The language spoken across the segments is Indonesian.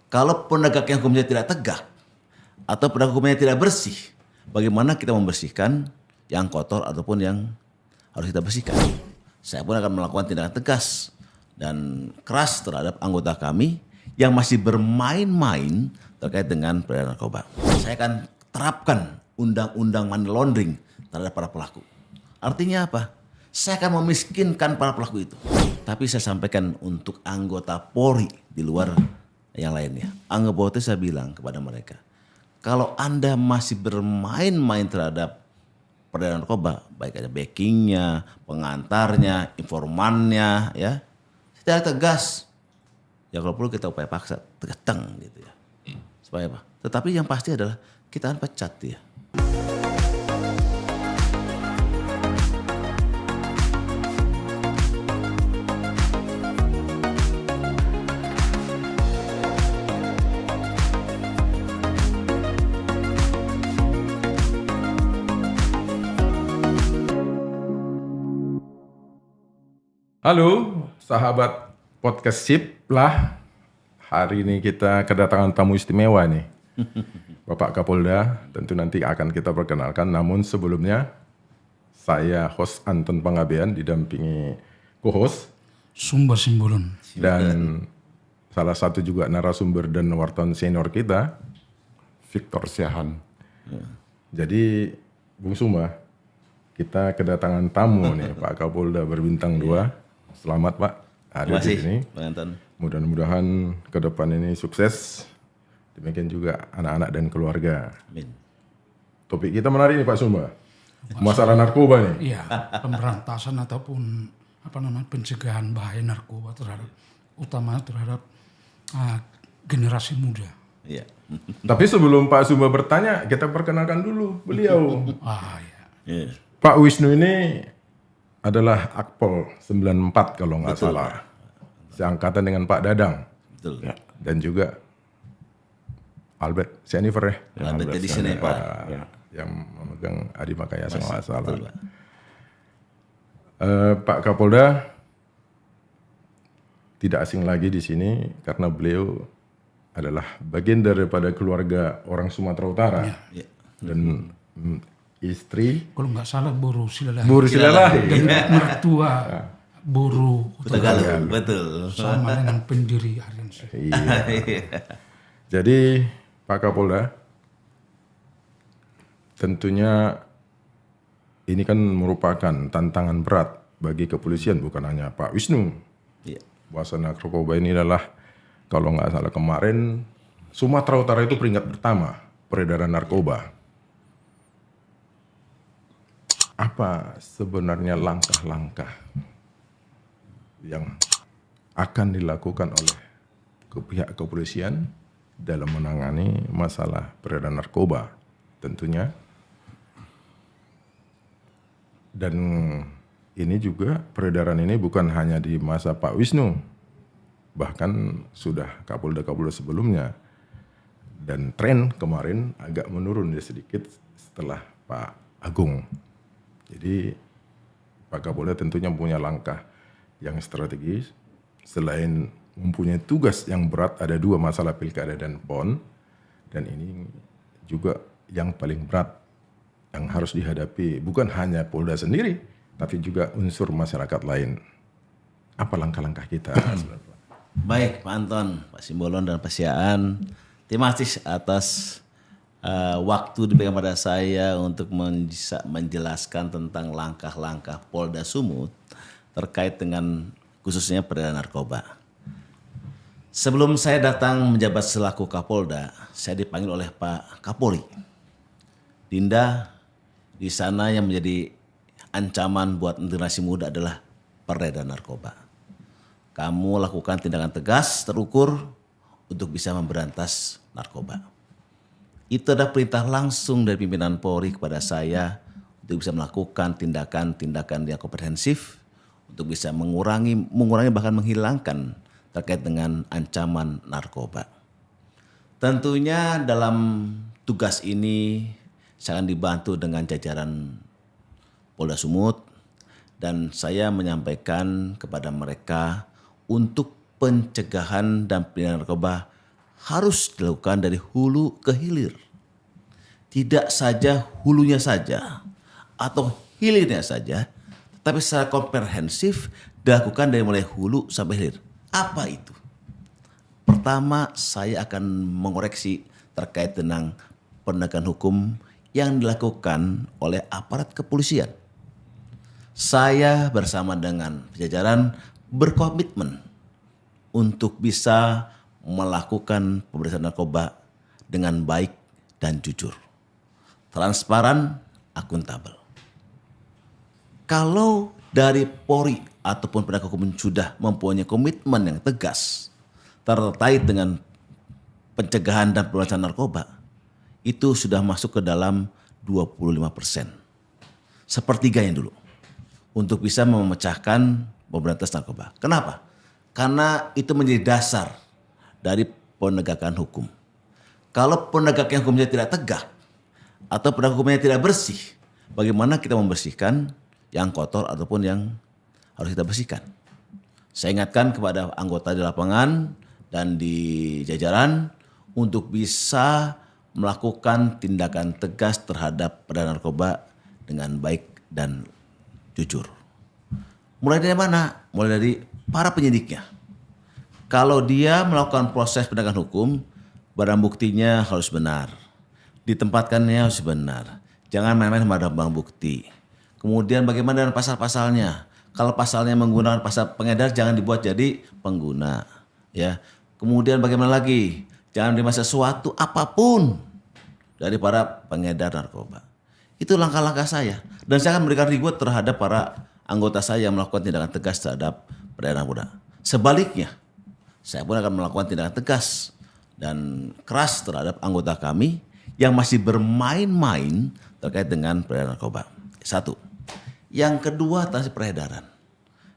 Kalau penegaknya hukumnya tidak tegak atau penegak hukumnya tidak bersih, bagaimana kita membersihkan yang kotor ataupun yang harus kita bersihkan? Saya pun akan melakukan tindakan tegas dan keras terhadap anggota kami yang masih bermain-main terkait dengan peredaran narkoba. Saya akan terapkan undang-undang money laundering terhadap para pelaku. Artinya apa? Saya akan memiskinkan para pelaku itu. Tapi saya sampaikan untuk anggota Polri di luar yang lainnya. Anggota Polri saya bilang kepada mereka, kalau Anda masih bermain-main terhadap peredaran narkoba, baik ada backingnya, pengantarnya, informannya, ya, secara tegas. Ya kalau perlu kita upaya paksa, tegeteng gitu ya. Supaya apa? Tetapi yang pasti adalah kita akan pecat dia. Halo sahabat podcast Sip lah. Hari ini kita kedatangan tamu istimewa nih. Bapak Kapolda, tentu nanti akan kita perkenalkan. Namun sebelumnya saya host Anton Pangabean didampingi co-host Sumber Simbolon dan salah satu juga narasumber dan wartawan senior kita Victor Siahan. Jadi Bung Sumba, kita kedatangan tamu nih Pak Kapolda berbintang 2. Selamat Pak hadir di sini. Mudah-mudahan ke depan ini sukses. Demikian juga anak-anak dan keluarga. Amin. Topik kita menarik nih Pak Sumba. Masalah narkoba nih. Iya, pemberantasan ataupun pencegahan bahaya narkoba utamanya terhadap generasi muda. Iya. Tapi sebelum Pak Sumba bertanya, kita perkenalkan dulu beliau. Iya. Pak Wisnu ini adalah Akpol 94 kalau nggak salah. Seangkatan dengan Pak Dadang. Betul. Ya. Dan juga Albert Sianifer ya. Albert di sini Pak. Yang memegang Adi Makaya kalau nggak salah. Betul, Pak. Pak Kapolda tidak asing lagi di sini karena beliau adalah bagian daripada keluarga orang Sumatera Utara. Ya. Dan istri Kalau nggak salah Boru Silalahi. Buru Silalahi. Dan mertua Boru Tegal. Betul. sama dengan pendiri Aryan Syah. Iya. Jadi Pak Kapolda, tentunya ini kan merupakan tantangan berat bagi kepolisian, bukan hanya Pak Wisnu. Iya. Bahasa narkoba ini adalah kalau nggak salah kemarin Sumatera Utara itu peringkat pertama peredaran narkoba. Apa sebenarnya langkah-langkah yang akan dilakukan oleh pihak kepolisian dalam menangani masalah peredaran narkoba tentunya? Dan ini juga peredaran ini bukan hanya di masa Pak Wisnu, bahkan sudah Kapolda-Kapolda sebelumnya. Dan tren kemarin agak menurun sedikit setelah Pak Agung. Jadi Pak Kapolda tentunya punya langkah yang strategis. Selain mempunyai tugas yang berat, ada 2 masalah pilkada dan PON. Dan ini juga yang paling berat yang harus dihadapi bukan hanya Polda sendiri, tapi juga unsur masyarakat lain. Apa langkah-langkah kita? Baik Pak Anton, Pak Simbolon dan Pak Siaan. Terima kasih atas waktu diberikan pada saya untuk menjelaskan tentang langkah-langkah Polda Sumut terkait dengan khususnya peredaran narkoba. Sebelum saya datang menjabat selaku Kapolda, saya dipanggil oleh Pak Kapolri. Dinda, di sana yang menjadi ancaman buat generasi muda adalah peredaran narkoba. Kamu lakukan tindakan tegas, terukur untuk bisa memberantas narkoba. Itu adalah perintah langsung dari pimpinan Polri kepada saya untuk bisa melakukan tindakan-tindakan yang komprehensif untuk bisa mengurangi bahkan menghilangkan terkait dengan ancaman narkoba. Tentunya dalam tugas ini saya akan dibantu dengan jajaran Polda Sumut dan saya menyampaikan kepada mereka untuk pencegahan dan penindakan narkoba harus dilakukan dari hulu ke hilir. Tidak saja hulunya saja atau hilirnya saja, tapi secara komprehensif dilakukan dari mulai hulu sampai hilir. Apa itu? Pertama, saya akan mengoreksi terkait dengan penegakan hukum yang dilakukan oleh aparat kepolisian. Saya bersama dengan jajaran berkomitmen untuk bisa melakukan pemberantasan narkoba dengan baik dan jujur, transparan, akuntabel. Kalau dari Polri ataupun penegak hukum sudah mempunyai komitmen yang tegas terkait dengan pencegahan dan pemberantasan narkoba, itu sudah masuk ke dalam 25%. Sepertiganya dulu. Untuk bisa memecahkan pemberantasan narkoba. Kenapa? Karena itu menjadi dasar dari penegakan hukum. Kalau penegakan hukumnya tidak tegak atau penegakan hukumnya tidak bersih, bagaimana kita membersihkan yang kotor ataupun yang harus kita bersihkan? Saya ingatkan kepada anggota di lapangan dan di jajaran untuk bisa melakukan tindakan tegas terhadap peredaran narkoba dengan baik dan jujur. Mulai dari mana? Mulai dari para penyidiknya. Kalau dia melakukan proses penegakan hukum, barang buktinya harus benar. Ditempatkannya harus benar. Jangan main-main sama barang bukti. Kemudian bagaimana dengan pasal-pasalnya? Kalau pasalnya menggunakan pasal pengedar, jangan dibuat jadi pengguna. Ya. Kemudian bagaimana lagi? Jangan menerima sesuatu apapun dari para pengedar narkoba. Itu langkah-langkah saya. Dan saya akan memberikan reward terhadap para anggota saya yang melakukan tindakan tegas terhadap peredaran narkoba. Sebaliknya, saya pun akan melakukan tindakan tegas dan keras terhadap anggota kami yang masih bermain-main terkait dengan peredaran narkoba. Satu. Yang kedua, tentang peredaran.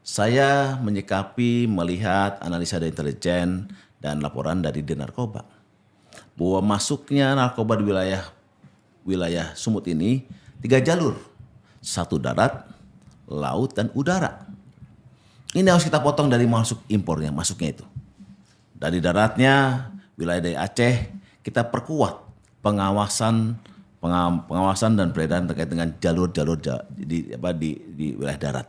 Saya menyikapi, melihat analisa dari intelijen dan laporan dari Dirjen Narkoba bahwa masuknya narkoba di wilayah Sumut ini 3 jalur. 1 darat, laut, dan udara. Ini harus kita potong dari masuknya itu. Dari daratnya, wilayah dari Aceh, kita perkuat pengawasan dan peredaran terkait dengan jalur-jalur di wilayah darat.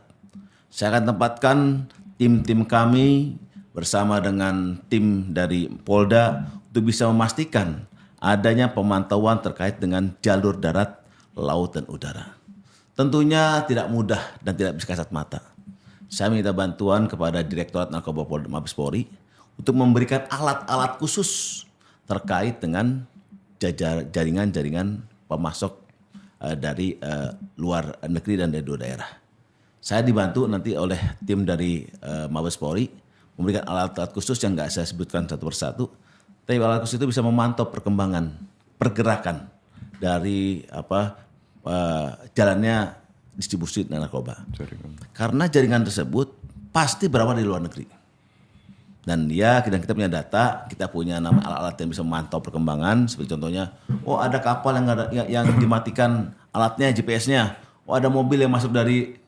Saya akan tempatkan tim-tim kami bersama dengan tim dari Polda untuk bisa memastikan adanya pemantauan terkait dengan jalur darat, laut, dan udara. Tentunya tidak mudah dan tidak bisa kasat mata. Saya minta bantuan kepada Direktorat Narkoba Mabes Polri untuk memberikan alat-alat khusus terkait dengan jaringan-jaringan pemasok dari luar negeri dan dari 2 daerah. Saya dibantu nanti oleh tim dari Mabes Polri memberikan alat-alat khusus yang nggak saya sebutkan satu persatu. Tapi alat khusus itu bisa memantau pergerakan dari jalannya distribusi narkoba. Karena jaringan tersebut pasti berawal dari luar negeri. Dan kita punya data, kita punya nama alat-alat yang bisa memantau perkembangan. Seperti contohnya, ada kapal yang dimatikan alatnya, GPS-nya. Ada mobil yang masuk dari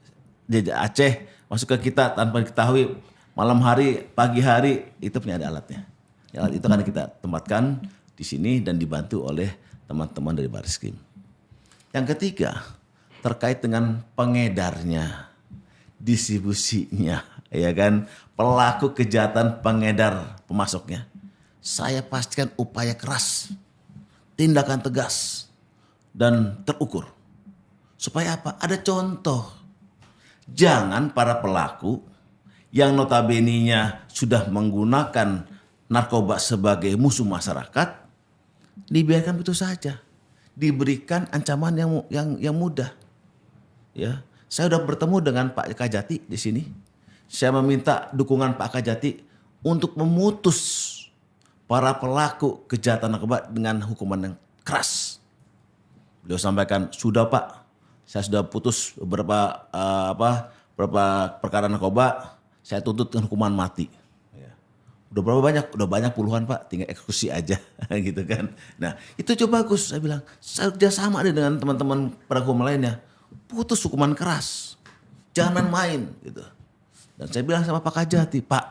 Aceh, masuk ke kita tanpa diketahui. Malam hari, pagi hari, itu punya ada alatnya. Alat itu akan kita tempatkan di sini dan dibantu oleh teman-teman dari Barreskrim. Yang ketiga, terkait dengan pengedarnya, distribusinya, ya kan, pelaku kejahatan pengedar pemasoknya. Saya pastikan upaya keras, tindakan tegas, dan terukur. Supaya apa? Ada contoh. Jangan para pelaku yang notabene-nya sudah menggunakan narkoba sebagai musuh masyarakat, dibiarkan begitu saja. Diberikan ancaman yang mudah. Ya, saya sudah bertemu dengan Pak Kajati di sini. Saya meminta dukungan Pak Kajati untuk memutus para pelaku kejahatan narkoba dengan hukuman yang keras. Beliau sampaikan, sudah Pak, saya sudah putus beberapa perkara narkoba, saya tuntut dengan hukuman mati. Udah berapa banyak? Udah banyak puluhan Pak, tinggal eksekusi aja gitu kan. Nah itu coba bagus, saya bilang, saya kerjasama dengan teman-teman penegak hukum lainnya. Putus hukuman keras, jangan main gitu. Dan saya bilang sama Pak Kajati, Pak,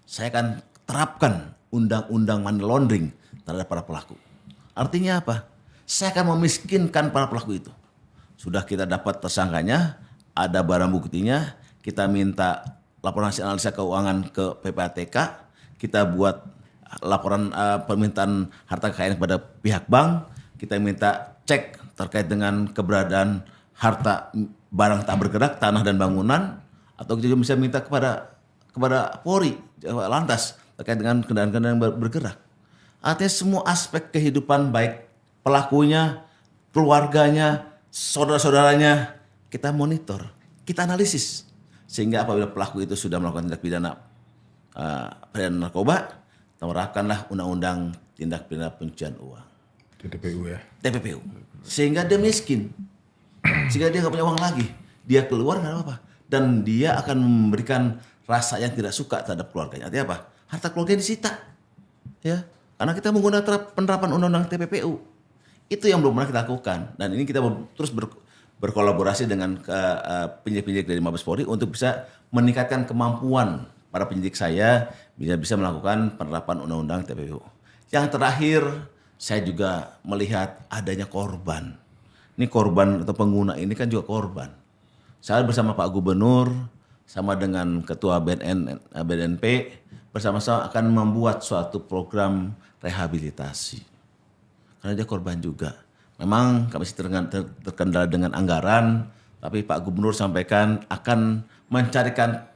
saya akan terapkan undang-undang money laundering terhadap para pelaku. Artinya apa? Saya akan memiskinkan para pelaku itu. Sudah kita dapat tersangkanya, ada barang buktinya, kita minta laporan hasil analisa keuangan ke PPATK, kita buat laporan permintaan harta kekayaan kepada pihak bank, kita minta cek terkait dengan keberadaan harta barang tak bergerak, tanah dan bangunan, atau kita juga bisa minta kepada Polri, Lantas terkait dengan kendaraan-kendaraan yang bergerak. Artinya semua aspek kehidupan baik pelakunya, keluarganya, saudara-saudaranya kita monitor, kita analisis. Sehingga apabila pelaku itu sudah melakukan tindak pidana narkoba, terapkanlah undang-undang tindak pidana pencucian uang. TPPU ya. TPPU. Sehingga dia miskin. Sehingga dia nggak punya uang lagi. Dia keluar nggak apa-apa. Dan dia akan memberikan rasa yang tidak suka terhadap keluarganya. Artinya apa? Harta keluarganya disita. Ya. Karena kita menggunakan penerapan undang-undang TPPU. Itu yang belum pernah kita lakukan. Dan ini kita terus berkolaborasi dengan penyidik-penyidik dari Mabes Polri untuk bisa meningkatkan kemampuan para penyidik saya bisa melakukan penerapan undang-undang TPPU. Yang terakhir, saya juga melihat adanya korban. Ini korban atau pengguna ini kan juga korban. Saya bersama Pak Gubernur, sama dengan Ketua BNP, bersama-sama akan membuat suatu program rehabilitasi. Karena dia korban juga. Memang kami terkendala dengan anggaran, tapi Pak Gubernur sampaikan akan mencarikan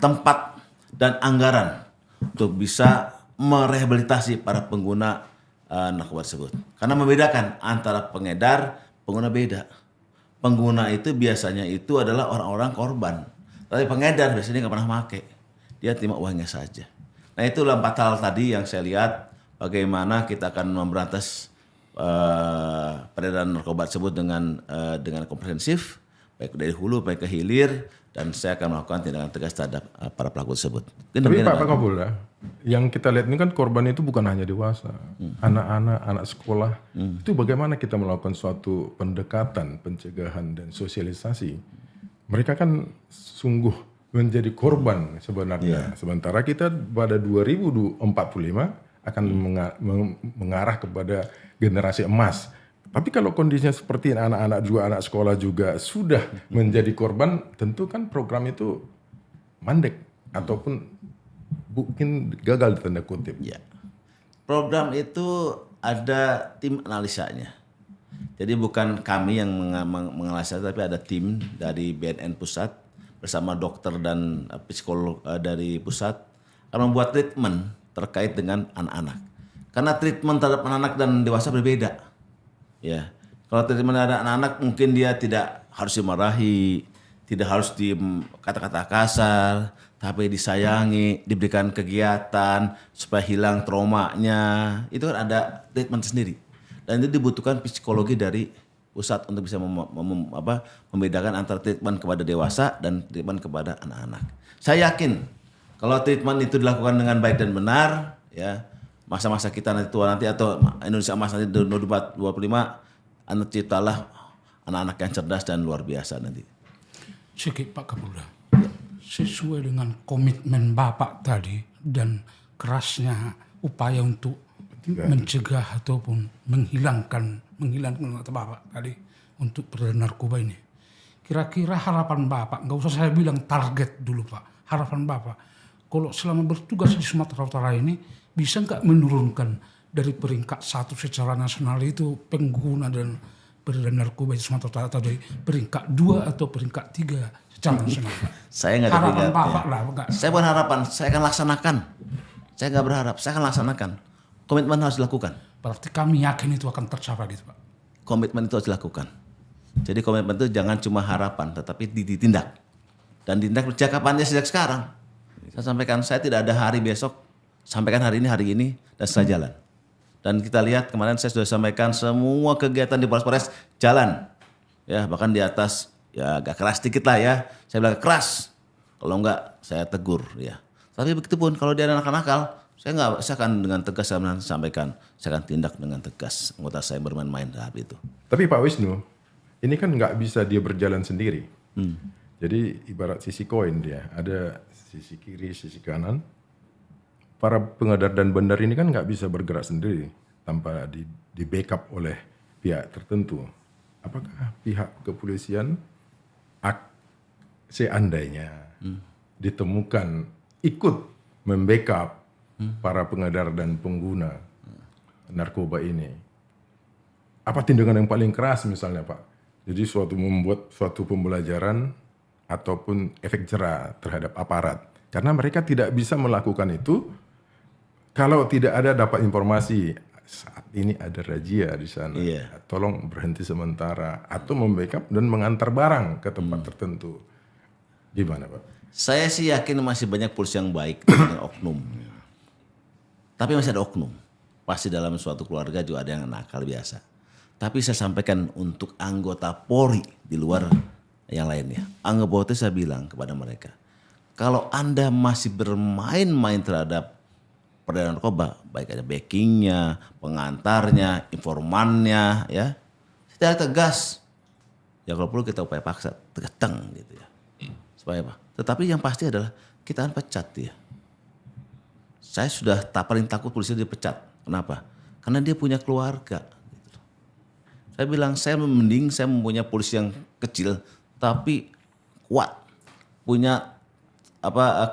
tempat dan anggaran untuk bisa merehabilitasi para pengguna narkoba tersebut. Karena membedakan antara pengedar, pengguna beda. Pengguna itu biasanya itu adalah orang-orang korban. Tapi pengedar biasanya nggak pernah pakai. Dia terima uangnya saja. Nah itulah 4 hal tadi yang saya lihat bagaimana kita akan memberantas peredaran narkoba tersebut dengan komprehensif, baik dari hulu baik ke hilir, dan saya akan melakukan tindakan tegas terhadap para pelaku tersebut. Tapi Pak Kapolda, yang kita lihat ini kan korban itu bukan hanya dewasa, anak-anak, anak sekolah. Itu bagaimana kita melakukan suatu pendekatan, pencegahan dan sosialisasi. Mereka kan sungguh menjadi korban sebenarnya. Sementara kita pada 2045 akan mengarah kepada generasi emas. Tapi kalau kondisinya seperti anak-anak juga, anak sekolah juga sudah menjadi korban, tentu kan program itu mandek ataupun mungkin gagal tanda kutip. Ya. Program itu ada tim analisanya. Jadi bukan kami yang menganalisa, tapi ada tim dari BNN Pusat bersama dokter dan psikolog dari pusat akan membuat treatment terkait dengan anak-anak. Karena treatment terhadap anak-anak dan dewasa berbeda. Ya, kalau treatment terhadap anak-anak mungkin dia tidak harus dimarahi, tidak harus di kata-kata kasar, tapi disayangi, diberikan kegiatan supaya hilang traumanya. Itu kan ada treatment sendiri. Dan itu dibutuhkan psikologi dari pusat untuk bisa membedakan antara treatment kepada dewasa dan treatment kepada anak-anak. Saya yakin kalau treatment itu dilakukan dengan baik dan benar, ya masa-masa kita nanti tua nanti atau Indonesia emas nanti 2025, anak ciptalah anak-anak yang cerdas dan luar biasa nanti. Sedikit Pak Kapolda, sesuai dengan komitmen Bapak tadi dan kerasnya upaya untuk mencegah ataupun menghilangkan kata Bapak tadi untuk peredaran narkoba ini. Kira-kira harapan Bapak, nggak usah saya bilang target dulu Pak, harapan Bapak, kalau selama bertugas di Sumatera Utara ini bisa nggak menurunkan dari peringkat 1 secara nasional itu pengguna dan peredaran narkoba di Sumatera Utara atau dari peringkat 2 atau peringkat 3 secara nasional? Saya nggak ada harapan Bapak lah. Saya bukan harapan, saya akan laksanakan. Saya nggak berharap, saya akan laksanakan. Komitmen harus dilakukan. Berarti kami yakin itu akan tercapai gitu Pak. Komitmen itu harus dilakukan. Jadi komitmen itu jangan cuma harapan, tetapi ditindak. Dan ditindak jangka panjang sejak sekarang. Saya sampaikan, saya tidak ada hari besok, sampaikan hari ini, dan setelah jalan. Dan kita lihat kemarin saya sudah sampaikan semua kegiatan di Polres jalan. Ya, bahkan di atas, ya agak keras dikit lah ya. Saya bilang keras, kalau enggak saya tegur ya. Tapi begitu pun kalau dia ada nakal-nakal, saya akan dengan tegas saya sampaikan, saya akan tindak dengan tegas anggota saya bermain-main tahap itu. Tapi Pak Wisnu, ini kan nggak bisa dia berjalan sendiri. Jadi ibarat sisi koin dia, ada sisi kiri, sisi kanan. para pengedar dan bandar ini kan nggak bisa bergerak sendiri tanpa di backup oleh pihak tertentu. Apakah pihak kepolisian seandainya ditemukan ikut membackup para pengedar dan pengguna narkoba ini, apa tindakan yang paling keras misalnya Pak? Jadi membuat suatu pembelajaran ataupun efek jera terhadap aparat. Karena mereka tidak bisa melakukan itu kalau tidak ada dapat informasi saat ini ada razia di sana. Iya. Tolong berhenti sementara atau membackup dan mengantar barang ke tempat tertentu. Gimana Pak? Saya sih yakin masih banyak polisi yang baik dengan oknum. Tapi masih ada oknum. Pasti dalam suatu keluarga juga ada yang nakal biasa. Tapi saya sampaikan untuk anggota Polri di luar yang lainnya. Anggota saya bilang kepada mereka, kalau Anda masih bermain-main terhadap peredaran narkoba, baik ada backingnya, pengantarnya, informannya, ya, secara tegas. Ya kalau perlu kita upaya paksa, tegeteng gitu ya. Supaya apa? Tetapi yang pasti adalah kita akan pecat dia. Saya sudah paling takut polisi dipecat. Kenapa? Karena dia punya keluarga. Saya bilang saya mempunyai polisi yang kecil tapi kuat, punya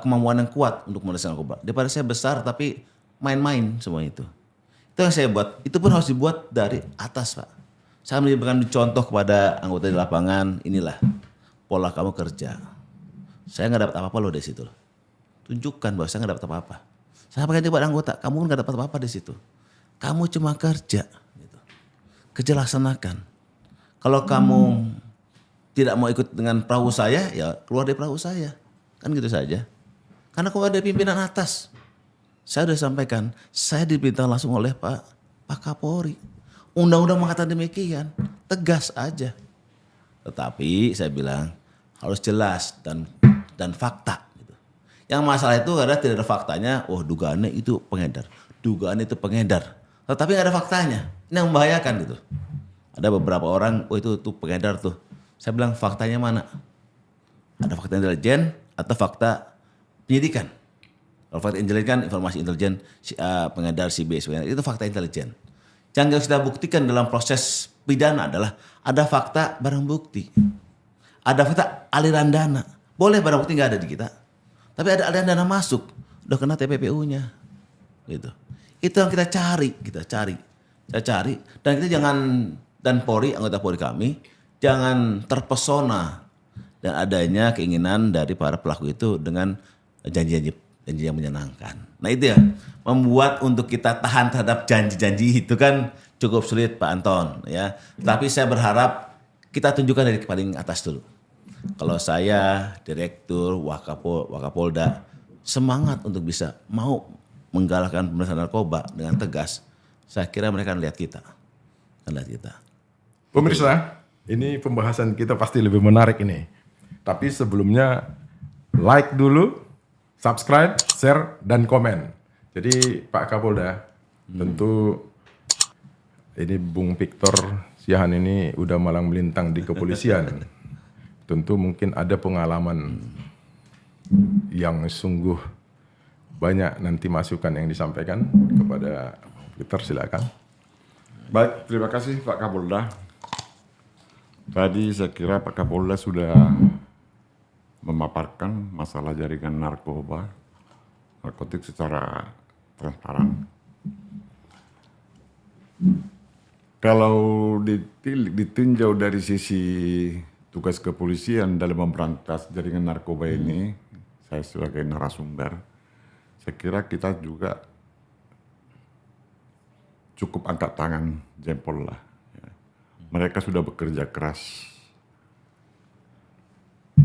kemampuan yang kuat untuk memberantas narkoba. Daripada saya besar tapi main-main semua itu. Itu yang saya buat. Itu pun harus dibuat dari atas Pak. Saya memberikan contoh kepada anggota di lapangan. Inilah pola kamu kerja. Saya nggak dapat apa-apa loh dari situ. Tunjukkan bahwa saya nggak dapat apa-apa. Saya pakai kepada anggota. Kamu nggak dapat apa-apa di situ. Kamu cuma kerja. Kerja laksanakan. Kalau kamu tidak mau ikut dengan perahu saya, ya keluar dari perahu saya. Kan gitu saja. Karena kalau ada pimpinan atas, saya sudah sampaikan, saya diperintah langsung oleh Pak Kapolri. Undang-undang mengatakan demikian, tegas aja. Tetapi saya bilang harus jelas dan fakta. Gitu. Yang masalah itu adalah tidak ada faktanya, dugaannya itu pengedar. Dugaan itu pengedar. Tetapi nggak ada faktanya. Ini yang membahayakan gitu. Ada beberapa orang, itu pengedar tuh. Saya bilang faktanya mana? Ada fakta intelijen atau fakta penyidikan. Kalau fakta intelijen kan informasi intelijen si A pengedar, si B sebenarnya itu fakta intelijen. Yang harus kita buktikan dalam proses pidana adalah ada fakta barang bukti. Ada fakta aliran dana. Boleh barang bukti nggak ada di kita. Tapi ada aliran dana masuk. Udah kena TPPU-nya. Gitu. Itu yang kita cari. Saya cari. Dan kita dan Polri, anggota Polri kami, jangan terpesona dan adanya keinginan dari para pelaku itu dengan janji yang menyenangkan. Nah itu ya, membuat untuk kita tahan terhadap janji-janji itu kan cukup sulit Pak Anton ya. Tapi saya berharap kita tunjukkan dari paling atas dulu. Kalau saya, Direktur, Wakapolda, semangat untuk bisa mau menggalakkan pemberantasan narkoba dengan tegas, saya kira mereka akan lihat kita. Pemirsa, ini pembahasan kita pasti lebih menarik ini. Tapi sebelumnya like dulu, subscribe, share, dan komen. Jadi Pak Kapolda, tentu ini Bung Victor Siahaan ini udah malang melintang di kepolisian. Tentu mungkin ada pengalaman yang sungguh banyak nanti masukan yang disampaikan kepada Victor, silakan. Baik, terima kasih Pak Kapolda. Tadi saya kira Pak Kapolda sudah memaparkan masalah jaringan narkotik secara transparan. Kalau ditinjau dari sisi tugas kepolisian dalam memberantas jaringan narkoba ini, saya sebagai narasumber, saya kira kita juga cukup angkat tangan jempol lah. Mereka sudah bekerja keras.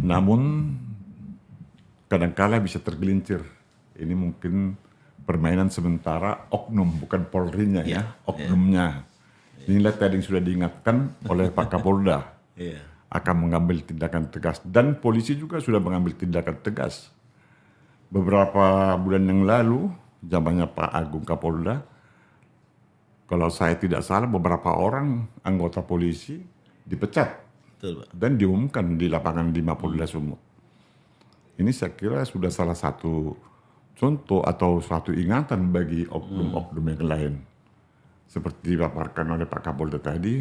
Namun kadangkala bisa tergelincir. Ini mungkin permainan sementara oknum, bukan Polri-nya ya, oknumnya. Inilah tadi yang sudah diingatkan oleh Pak Kapolda. Akan mengambil tindakan tegas. Dan polisi juga sudah mengambil tindakan tegas. Beberapa bulan yang lalu, zamannya Pak Agung Kapolda, kalau saya tidak salah beberapa orang anggota polisi dipecat. Betul, Pak. Dan diumumkan di lapangan di Mapolda Sumut. Ini saya kira sudah salah satu contoh atau suatu ingatan bagi oknum-oknum yang lain. Seperti dipaparkan oleh Pak Kapolda tadi,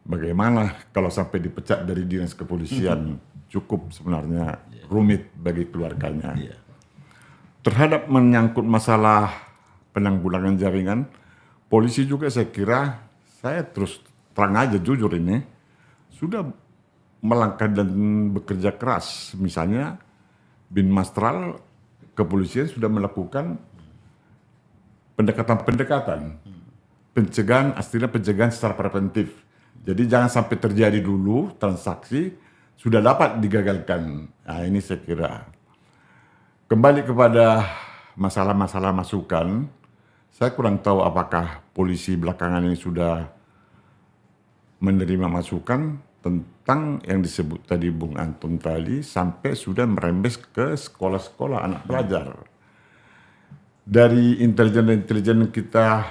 bagaimana kalau sampai dipecat dari dinas kepolisian, cukup sebenarnya rumit bagi keluarganya. Terhadap menyangkut masalah penanggulangan jaringan, polisi juga saya kira, saya terus terang aja jujur ini, sudah melangkah dan bekerja keras. Misalnya Bin Mastral kepolisian sudah melakukan pendekatan-pendekatan, pencegahan secara preventif. Jadi jangan sampai terjadi dulu transaksi sudah dapat digagalkan. Nah ini saya kira. Kembali kepada masalah-masalah masukan, saya kurang tahu apakah polisi belakangan ini sudah menerima masukan tentang yang disebut tadi Bung Anton tadi sampai sudah merembes ke sekolah-sekolah anak pelajar. Dari intelijen kita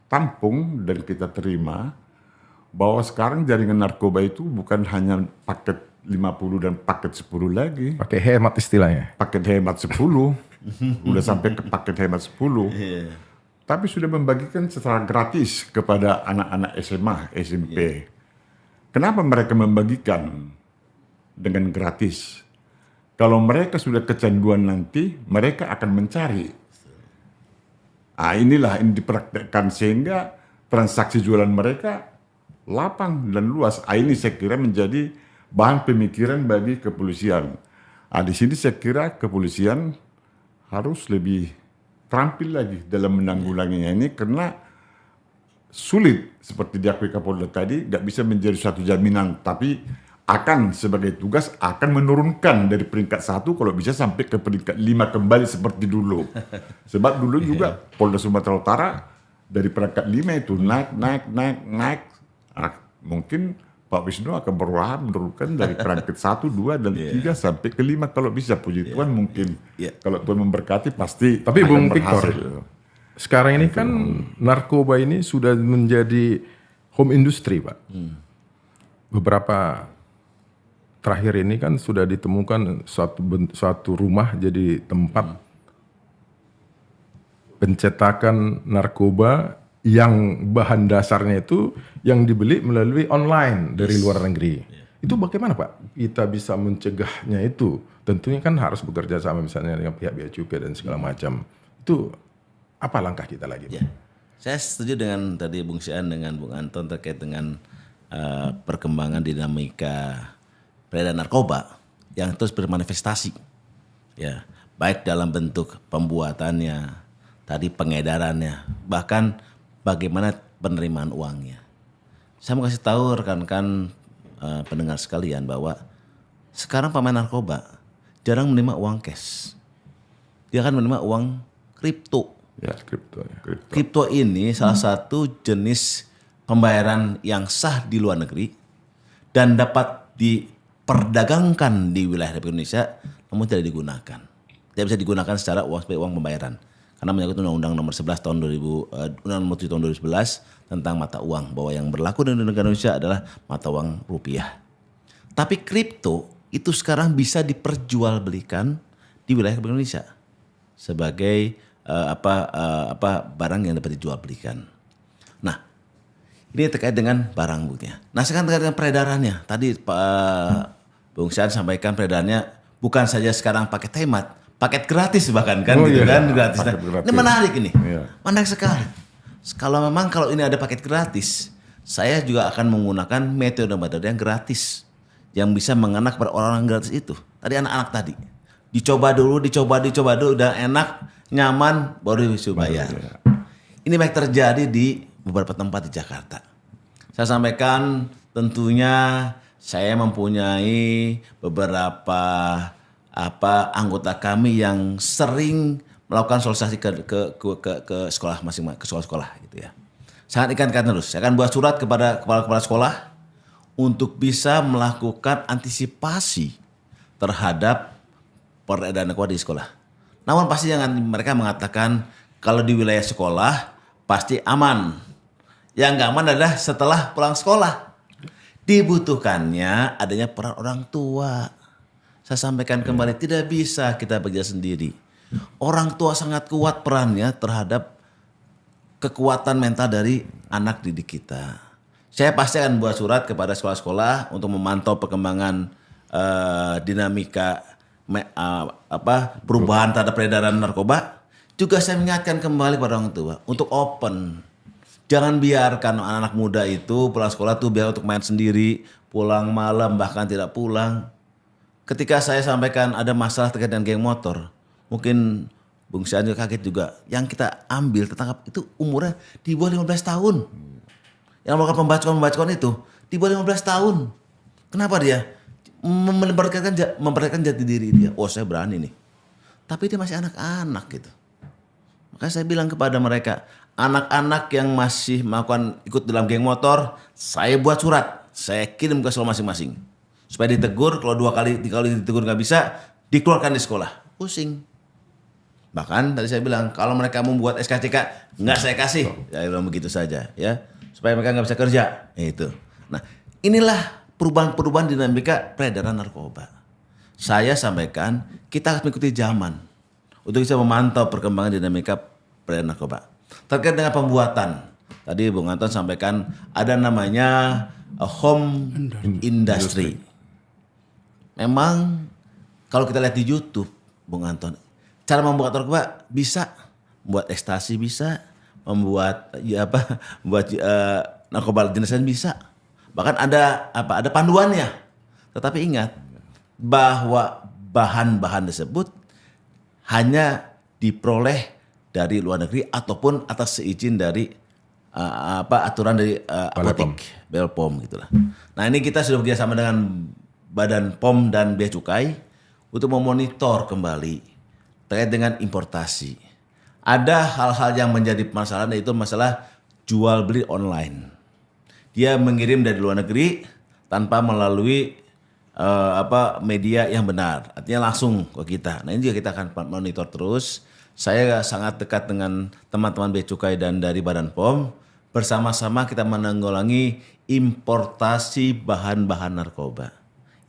tampung dan kita terima bahwa sekarang jaringan narkoba itu bukan hanya paket 50 dan paket 10 lagi. Pakai hemat istilahnya. Paket hemat 10. Udah sampai ke paket hemat 10. Tapi sudah membagikan secara gratis kepada anak-anak SMA, SMP. Kenapa mereka membagikan dengan gratis? Kalau mereka sudah kecanduan nanti, mereka akan mencari. Ah inilah ini dipraktekkan sehingga transaksi jualan mereka lapang dan luas. Ah ini saya kira menjadi bahan pemikiran bagi kepolisian. Ah di sini saya kira kepolisian harus lebih terampil lagi dalam menanggulanginya ini karena sulit seperti diakui Kapolda tadi, nggak bisa menjadi suatu jaminan, tapi akan sebagai tugas akan menurunkan dari peringkat 1 kalau bisa sampai ke peringkat 5 kembali seperti dulu. Sebab dulu juga Polda Sumatera Utara dari peringkat 5 itu naik. Nah, mungkin Pak Wisnu akan berusaha menurunkan dari peringkat 1, 2, dan 3 sampai ke 5 kalau bisa. Puji Tuhan mungkin. Kalau Tuhan memberkati pasti Tapi akan Bung berhasil. Victor, sekarang ini kan narkoba ini sudah menjadi home industry, Pak. Beberapa terakhir ini kan sudah ditemukan suatu rumah jadi tempat pencetakan narkoba yang bahan dasarnya itu yang dibeli melalui online dari luar negeri. Itu bagaimana Pak kita bisa mencegahnya itu? Tentunya kan harus bekerja sama misalnya dengan pihak bea cukai dan segala macam. Itu apa langkah kita lagi? Ya. Saya setuju dengan tadi Bung Sian dengan Bung Anton terkait dengan perkembangan dinamika peredaran narkoba yang terus bermanifestasi. Ya, baik dalam bentuk pembuatannya, tadi pengedarannya, bahkan bagaimana penerimaan uangnya. Saya mau kasih tahu rekan-rekan pendengar sekalian bahwa sekarang pemain narkoba jarang menerima uang cash. Dia akan menerima uang kripto. Ya, kripto. Kripto ini salah satu jenis pembayaran yang sah di luar negeri dan dapat diperdagangkan di wilayah Republik Indonesia, namun tidak digunakan. Tidak bisa digunakan secara sebagai uang pembayaran. Karena menyangkut Undang-Undang Nomor 11 tahun 2000, Undang-Undang Nomor 7 tahun 2011 tentang mata uang, bahwa yang berlaku di negara Indonesia adalah mata uang rupiah. Tapi kripto itu sekarang bisa diperjualbelikan di wilayah Republik Indonesia sebagai barang yang dapat dijual belikan. Nah, ini terkait dengan barang buktinya. Nah, sekarang terkait dengan peredarannya. Tadi Pak Bung Sian sampaikan peredarannya bukan saja sekarang paket hemat, paket gratis bahkan kan gratis. Nah, ini menarik ini. Menarik sekali. Kalau ini ada paket gratis, saya juga akan menggunakan metode-metode yang gratis yang bisa mengena kepada orang-orang gratis itu. Tadi anak-anak tadi. Dicoba dulu, udah enak, nyaman, baru bisa bayar. Ini baik terjadi di beberapa tempat di Jakarta. Saya sampaikan tentunya saya mempunyai beberapa anggota kami yang sering melakukan sosialisasi ke sekolah masing-masing, ke sekolah-sekolah gitu ya. Sangat ikan terus. Saya akan buat surat kepada kepala sekolah untuk bisa melakukan antisipasi terhadap peredaran narkoba di sekolah. Namun pasti jangan mereka mengatakan kalau di wilayah sekolah pasti aman. Yang nggak aman adalah setelah pulang sekolah. Dibutuhkannya adanya peran orang tua. Saya sampaikan kembali, tidak bisa kita bekerja sendiri. Orang tua sangat kuat perannya terhadap kekuatan mental dari anak didik kita. Saya pasti akan buat surat kepada sekolah-sekolah untuk memantau perkembangan dinamika perubahan terhadap peredaran narkoba. Juga saya mengingatkan kembali pada orang tua untuk open. Jangan biarkan anak-anak muda itu pulang sekolah tuh biar untuk main sendiri, pulang malam bahkan tidak pulang. Ketika saya sampaikan ada masalah terkait dengan geng motor, mungkin Bung Syah juga kaget juga. Yang kita ambil tertangkap itu umurnya di bawah 15 tahun. Yang melakukan pembacokan itu di bawah 15 tahun. Kenapa dia? Memperlihatkan jati diri dia. Oh, saya berani nih. Tapi dia masih anak-anak gitu. Makanya saya bilang kepada mereka, anak-anak yang masih melakukan ikut dalam geng motor, saya buat surat, saya kirim ke sekolah masing-masing. Supaya ditegur, kalau 2 kali, 3 kali ditegur nggak bisa, dikeluarkan di sekolah. Pusing. Bahkan tadi saya bilang kalau mereka membuat SKCK nggak saya kasih, ya bilang begitu saja ya, supaya mereka nggak bisa kerja. Itu. Nah inilah perubahan dinamika peredaran narkoba. Saya sampaikan kita harus mengikuti zaman untuk bisa memantau perkembangan dinamika peredaran narkoba. Terkait dengan pembuatan, tadi Bung Anton sampaikan ada namanya home industry. Memang kalau kita lihat di YouTube, Bung Anton, cara membuat narkoba bisa, membuat ekstasi bisa, membuat narkoba jenis lain bisa. Bahkan ada panduannya. Tetapi ingat bahwa bahan-bahan tersebut hanya diperoleh dari luar negeri ataupun atas seizin dari aturan dari apotek, BPOM gitulah. Nah, ini kita sudah bekerjasama dengan Badan POM dan Bea Cukai untuk memonitor kembali terkait dengan importasi. Ada hal-hal yang menjadi permasalahan, yaitu masalah jual beli online. Dia mengirim dari luar negeri tanpa melalui media yang benar, artinya langsung ke kita. Nah ini juga kita akan monitor terus. Saya sangat dekat dengan teman-teman Bea Cukai dan dari Badan POM. Bersama-sama kita menanggulangi importasi bahan-bahan narkoba.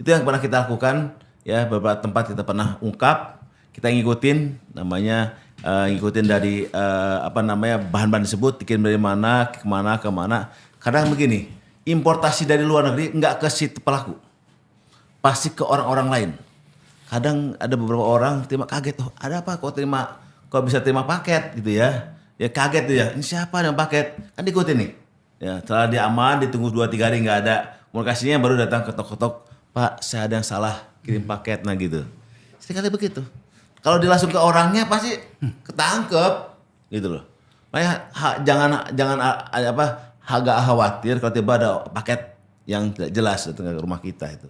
Itu yang pernah kita lakukan ya, beberapa tempat kita pernah ungkap. Kita ngikutin namanya ngikutin dari bahan-bahan tersebut dikirim dari mana kemana. Kadang begini, importasi dari luar negeri nggak ke si pelaku, pasti ke orang-orang lain. Kadang ada beberapa orang terima kaget, oh ada apa kok bisa terima paket gitu ya. Ya kaget tuh ya, ini siapa yang paket? Kan diikutin nih. Ya, setelah dia aman, ditunggu 2-3 hari nggak ada komunikasinya, baru datang ketok-ketok, Pak saya ada yang salah kirim paket, nah gitu. Sekali begitu. Kalau dia langsung ke orangnya pasti ketangkep gitu loh. Makanya jangan agak khawatir kalau tiba ada paket yang tidak jelas datang ke rumah kita itu.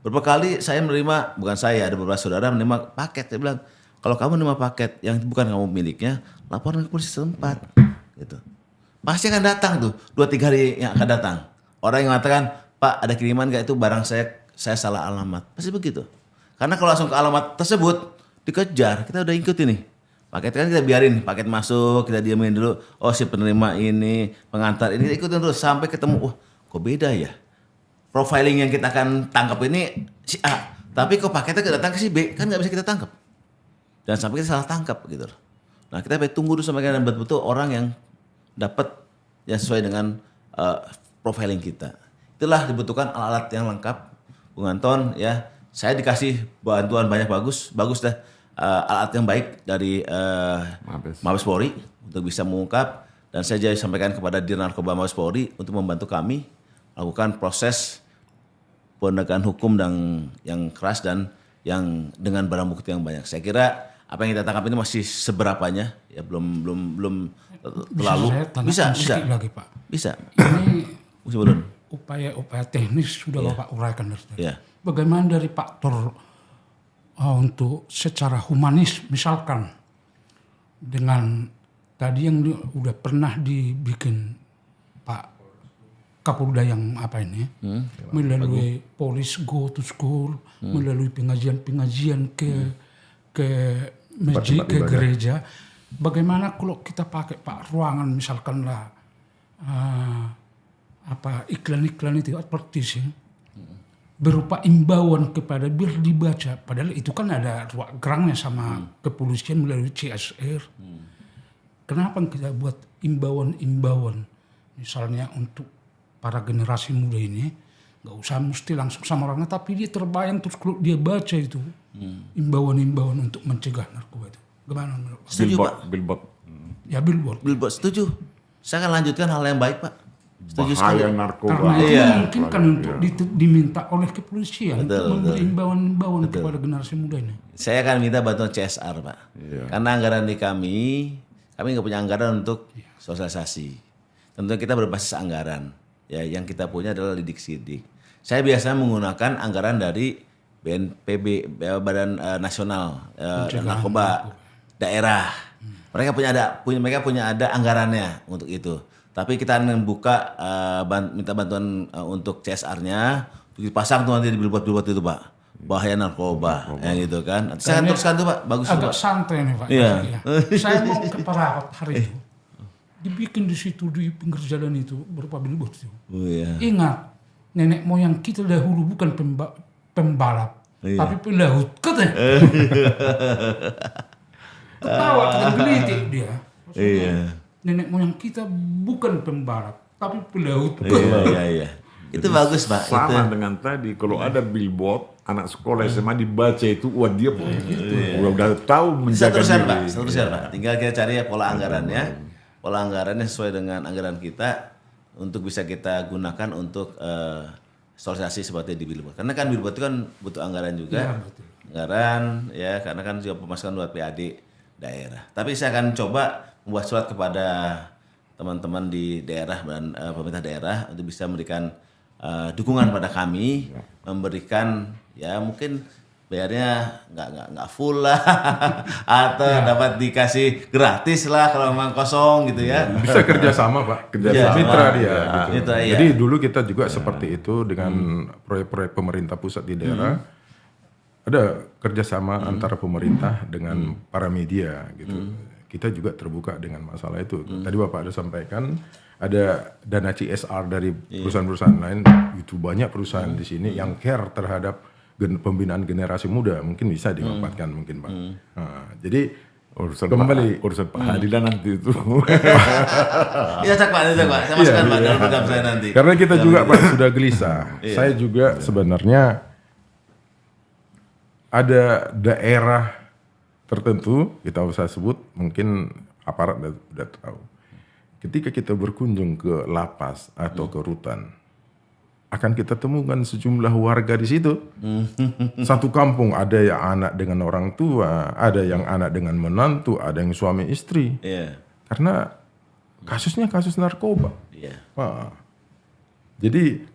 Beberapa kali saya menerima, bukan saya, ada beberapa saudara menerima paket. Saya bilang, kalau kamu menerima paket yang bukan kamu miliknya, laporan ke polisi setempat. Gitu. Pasti akan datang tuh, 2-3 hari yang akan datang. Orang yang mengatakan, Pak ada kiriman gak itu barang saya salah alamat. Pasti begitu. Karena kalau langsung ke alamat tersebut, dikejar, kita udah ikutin nih. Paket kan kita biarin, paket masuk, kita diamin dulu. Oh si penerima ini, pengantar ini, kita ikutin terus sampai ketemu. Wah kok beda ya? Profiling yang kita akan tangkap ini si A, tapi kok paketnya datang ke si B, kan nggak bisa kita tangkap. Dan sampai kita salah tangkap gitu. Nah kita tunggu dulu sampai kita betul-betul orang yang dapat yang sesuai dengan profiling kita. Itulah dibutuhkan alat-alat yang lengkap, Bung Anton ya. Saya dikasih bantuan banyak bagus dah alat yang baik dari Mabes Polri untuk bisa mengungkap, dan saya jadi sampaikan kepada Dir Narkoba Mabes Polri untuk membantu kami lakukan proses penegakan hukum yang keras dan yang dengan barang bukti yang banyak. Saya kira apa yang kita tangkap ini masih seberapanya ya, belum terlalu bisa lagi Pak. Bisa. Ini upaya teknis sudah Bapak uraikan dari tadi. Yeah. Bagaimana dari faktor untuk secara humanis, misalkan dengan tadi yang udah pernah dibikin Pak Kapolda yang melalui Police Go to School, melalui pengajian ke masjid, ke gereja. Bagaimana kalau kita pakai Pak ruangan misalkan iklan-iklan itu advertising berupa imbauan kepada biar dibaca. Padahal itu kan ada ruang gerangnya sama kepolisian melalui CSR. Kenapa kita buat imbauan-imbauan? Misalnya untuk para generasi muda ini, nggak usah mesti langsung sama orangnya, tapi dia terbayang terus kalau dia baca itu imbauan-imbauan untuk mencegah narkoba itu. Gimana menurut Pak? Setuju, Pak. Billboard. Ya billboard. Billboard, setuju. Saya akan lanjutkan hal yang baik, Pak. Setuju sekali. Bahaya narkoba. Karena itu Iya. memungkinkan untuk diminta oleh kepolisian untuk memberi imbauan-imbauan kepada generasi muda ini. Saya akan minta bantuan CSR, Pak. Karena anggaran di kami nggak punya anggaran untuk sosialisasi. Tentunya kita berbasis anggaran. Ya, yang kita punya adalah lidik-sidik. Saya biasanya menggunakan anggaran dari BNPB, Badan Nasional Narkoba Daerah. Mereka punya ada anggarannya untuk itu. Tapi kita akan membuka minta bantuan untuk CSR-nya untuk dipasang tuh nanti di billboard itu, Pak. Bahaya narkoba, yang gitu kan. Nanti saya teruskan tuh, Pak. Bagus tuh, Agak Pak. santai nih Pak. Iya. Ya. Saya mau ke Parapat hari itu. Dibikin di situ di pinggir jalan itu berupa billboard itu. Oh, iya. Ingat, nenek moyang kita dahulu bukan pembalap, tapi pelaut. Katanya. Ketawa dengan gelitik dia. Iya. Nenek moyang kita bukan pembalap, tapi pelaut. Iya. Itu bagus, Pak. Sama Itu. dengan tadi, kalau ada billboard, anak sekolah SMA dibaca itu, wah dia udah tahu menjaga Seterusnya, diri. Pak. Tinggal kita cari ya pola anggarannya. Pola anggarannya sesuai dengan anggaran kita untuk bisa kita gunakan untuk sosialisasi seperti di billboard. Karena kan billboard itu kan butuh anggaran juga. Iya, betul. Anggaran ya, karena kan juga pemasukan buat PAD daerah. Tapi saya akan coba membuat surat kepada teman-teman di daerah dan pemerintah daerah untuk bisa memberikan dukungan pada kami, memberikan ya mungkin bayarnya nggak full lah atau dapat dikasih gratis lah kalau memang kosong gitu ya. Bisa kerjasama, Pak. Kerjasama. Mitra dia. Gitu. Mitra, iya. Jadi dulu kita juga seperti itu dengan proyek-proyek pemerintah pusat di daerah. Ada kerjasama antara pemerintah dengan para media gitu. Kita juga terbuka dengan masalah itu. Tadi Bapak ada sampaikan ada dana CSR dari perusahaan-perusahaan lain. Itu banyak perusahaan di sini yang care terhadap pembinaan generasi muda. Mungkin bisa dimanfaatkan mungkin, Pak. Nah, jadi Urusan kembali urusan pengadilan nanti itu. Iya, cak Pak. Saya masukkan Pak dalam program saya nanti. karena kita juga Pak sudah gelisah. Saya juga sebenarnya ada daerah tertentu, kita usah sebut, mungkin aparat sudah tahu. Ketika kita berkunjung ke lapas atau ke rutan, akan kita temukan sejumlah warga di situ. Satu kampung ada yang anak dengan orang tua, ada yang anak dengan menantu, ada yang suami istri. Iya. Karena kasusnya kasus narkoba. Iya. Wah. Jadi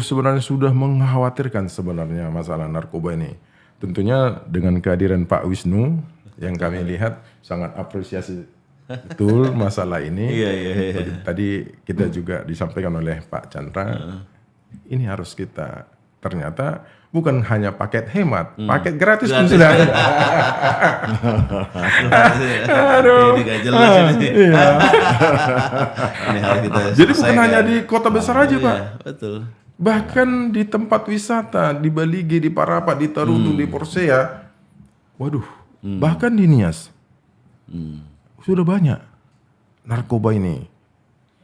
sebenarnya sudah mengkhawatirkan sebenarnya masalah narkoba ini. Tentunya dengan kehadiran Pak Wisnu yang kami lihat sangat apresiasi betul masalah ini. Iya. Tadi kita juga disampaikan oleh Pak Chandra, ini harus kita ternyata bukan hanya paket hemat, paket gratis pun sudah ada. Aduh. Ini gak jelas ini. Ini harus kita Jadi bukan selesaikan. hanya di kota besar aja, Pak. Iya, betul. Bahkan di tempat wisata, di Baligi, di Parapat, di Tarutu, di Porsea, waduh, bahkan di Nias, sudah banyak narkoba ini.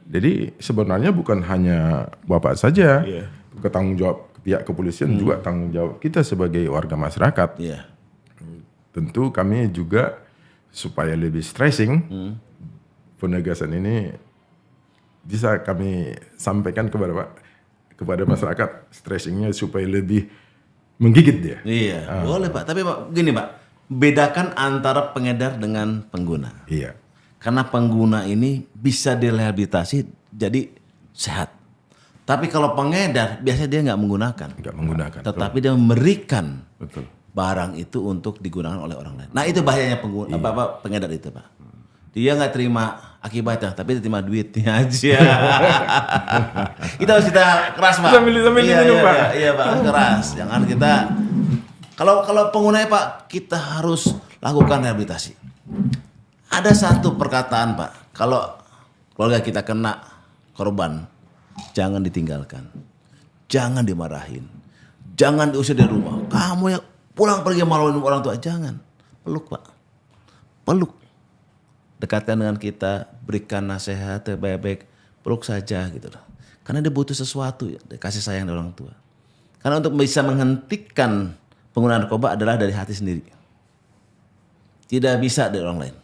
Jadi sebenarnya bukan hanya Bapak saja, ketanggung jawab pihak kepolisian juga tanggung jawab kita sebagai warga masyarakat. Iya. Tentu kami juga supaya lebih stressing, penegasan ini bisa kami sampaikan kepada masyarakat, stressingnya supaya lebih menggigit dia. Iya, boleh Pak. Tapi Pak, gini Pak, bedakan antara pengedar dengan pengguna. Iya. Karena pengguna ini bisa direhabilitasi jadi sehat. Tapi kalau pengedar biasanya dia nggak menggunakan. Nggak menggunakan. Tetapi dia memberikan Betul. barang itu untuk digunakan oleh orang lain. Nah itu bahayanya pengguna, pengedar itu Pak. Dia nggak terima akibatnya, tapi dia terima duitnya aja. Kita harus keras Pak. Sambil minum, Pak. Iya Pak, harus keras. Jangan kita kalau penggunanya Pak, kita harus lakukan rehabilitasi. Ada satu perkataan Pak, kalau keluarga kita kena korban, jangan ditinggalkan, jangan dimarahin, Jangan diusir dari rumah. Kamu yang pulang pergi maluin orang tua, jangan. Peluk Pak. Peluk. Dekatkan dengan kita, berikan nasihat baik-baik, peluk saja gitu loh. Karena dia butuh sesuatu, ya, kasih sayang dari orang tua. Karena untuk bisa menghentikan penggunaan narkoba adalah dari hati sendiri. Tidak bisa dari orang lain.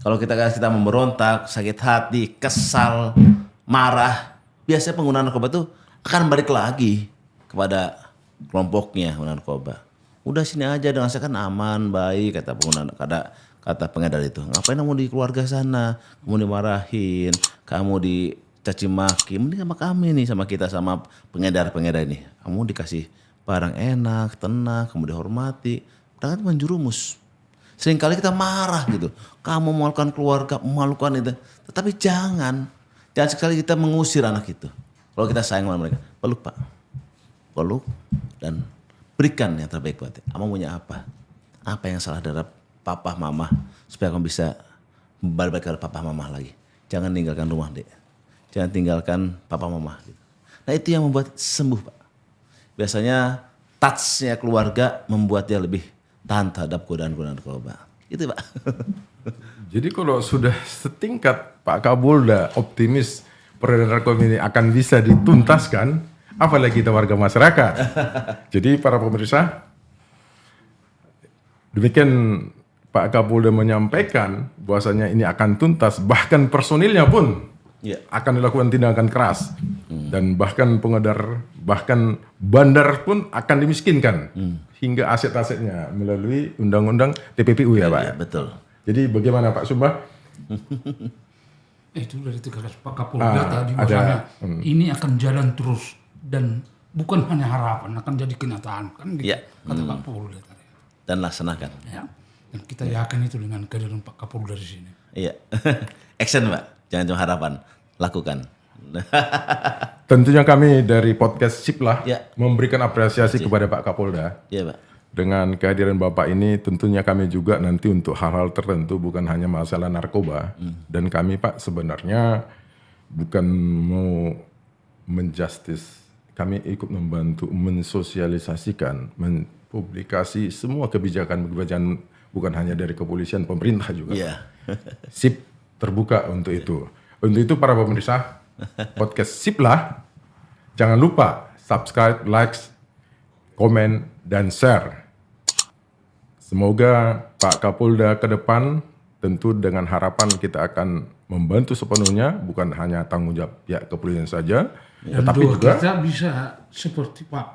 Kalau kita memberontak, sakit hati, kesal, marah, biasanya penggunaan narkoba itu akan balik lagi kepada kelompoknya narkoba. Udah sini aja dengan saya kan aman, baik kata pengedar itu. Ngapain kamu di keluarga sana? Kamu dimarahin, kamu dicaci maki. Mending sama kami nih, sama kita, sama pengedar ini. Kamu dikasih barang enak, tenang, kamu dihormati. Padahal itu menjurumus. Seringkali kita marah gitu. Kamu memalukan keluarga, memalukan itu. Tetapi jangan sekali kita mengusir anak itu. Kalau kita sayang sama mereka, peluk Pak. Peluk dan berikan yang terbaik buat dia. Kamu punya apa? Apa yang salah dari papa mama supaya kamu bisa balik ke papa mama lagi. Jangan tinggalkan rumah Dek. Jangan tinggalkan papa mama. Gitu. Nah itu yang membuat sembuh Pak. Biasanya touch-nya keluarga membuat dia lebih tahan terhadap godaan-godaan narkoba. Itu Pak. Jadi kalau sudah setingkat Pak Kapolda optimis peredaran narkoba ini akan bisa dituntaskan, apalagi kita warga masyarakat. Jadi para pemirsa, demikian Pak Kapolda menyampaikan bahwasanya ini akan tuntas, bahkan personilnya pun akan dilakukan tindakan keras. Dan bahkan pengedar, bahkan bandar pun akan dimiskinkan. Hingga aset-asetnya melalui undang-undang TPPU ya Pak? Iya, betul. Jadi bagaimana Pak Sumba? Itu dari tegas Pak Kapolda tadi bahwasanya ini akan jalan terus dan bukan hanya harapan, akan jadi kenyataan kan gitu, kata Pak Kapolda tadi. Dan laksanakan. Ya. Dan kita yakin itu dengan kehadiran Pak Kapolda di sini. Iya. Action Pak, jangan cuma harapan, lakukan. Tentunya kami dari podcast Siplah memberikan apresiasi Terima kasih kepada Pak Kapolda. Iya Pak. Dengan kehadiran Bapak ini tentunya kami juga nanti untuk hal-hal tertentu bukan hanya masalah narkoba. Dan kami Pak sebenarnya bukan mau menjustice. Kami ikut membantu mensosialisasikan, mempublikasi semua kebijakan bukan hanya dari kepolisian, pemerintah juga. Iya. Sip terbuka untuk itu. Untuk itu para pemirsa podcast Siplah, jangan lupa subscribe, like, komen, dan share. Semoga Pak Kapolda ke depan tentu dengan harapan kita akan membantu sepenuhnya, bukan hanya tanggung jawab pihak kepolisian saja, tetapi juga kita bisa seperti Pak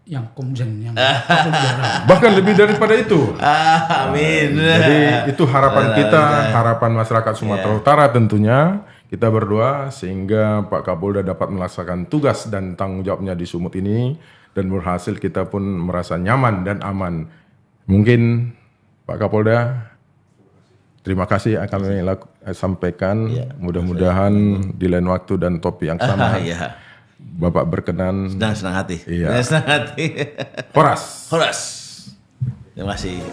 yang Komjen yang Kapolda. bahkan lebih daripada itu. Amin. Jadi itu harapan kita, harapan masyarakat Sumatera Utara tentunya. Kita berdoa sehingga Pak Kapolda dapat melaksanakan tugas dan tanggung jawabnya di Sumut ini dan berhasil kita pun merasa nyaman dan aman. Mungkin Pak Kapolda, terima kasih akan kami sampaikan. Mudah-mudahan di lain waktu dan topik yang sama Bapak berkenan. Senang hati. Iya. Senang hati. Horas. Terima kasih.